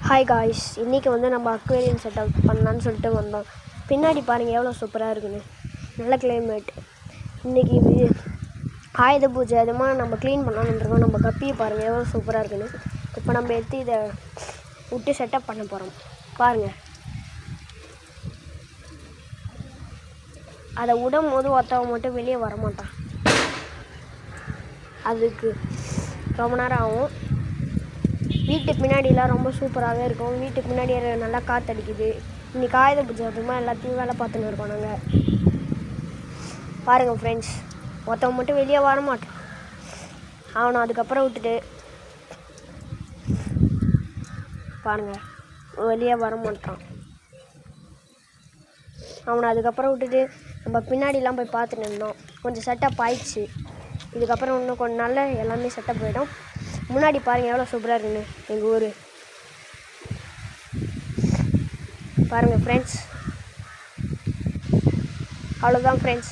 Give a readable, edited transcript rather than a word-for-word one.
Hi guys, இன்றைக்கி நம்ம aquarium setup பண்ணலான்னு சொல்லிட்டு வந்தோம். பின்னாடி பாருங்கள் எவ்வளோ சூப்பராக இருக்குன்னு. நல்ல கிளைமேட். இன்றைக்கி ஆயுத பூஜை அதுமாக நம்ம க்ளீன் பண்ணலான்னு வந்துருக்கோம். நம்ம கப்பியை பாருங்கள் எவ்வளோ சூப்பராக இருக்குன்னு. இப்போ நம்ம எடுத்து இதை விட்டு செட்டப் பண்ண போகிறோம். பாருங்கள், அதை விடும் போது ஒருத்தவங்க மட்டும் வெளியே வரமாட்டான். அதுக்கு ரொம்ப நேரம் ஆகும். வீட்டுக்கு பின்னாடிலாம் ரொம்ப சூப்பராகவே இருக்கும். வீட்டுக்கு பின்னாடி நல்லா காற்றடிக்குது. இன்றைக்கி ஆயுத பூஜை அதுமா எல்லாத்தையும் வேலை பார்த்துன்னு இருக்கோம் நாங்கள். பாருங்கள் ஃப்ரெண்ட்ஸ், ஒருத்தவங்க மட்டும் வெளியே வர மாட்டேன். அவனை அதுக்கப்புறம் விட்டுட்டு பாருங்கள் வெளியே வர மாட்டான். அவனை அதுக்கப்புறம் விட்டுட்டு நம்ம பின்னாடிலாம் போய் பார்த்துட்டு இருந்தோம். கொஞ்சம் செட்டப் ஆயிடுச்சு. இதுக்கப்புறம் இன்னும் கொஞ்சம் நாளில் எல்லாமே செட்டப் போயிடும். முன்னாடி பாருங்கள் எவ்வளோ சூப்பராக இருக்குன்னு எங்கள் ஊர். பாருங்கள் ஃப்ரெண்ட்ஸ், அவ்வளோதான் ஃப்ரெண்ட்ஸ்.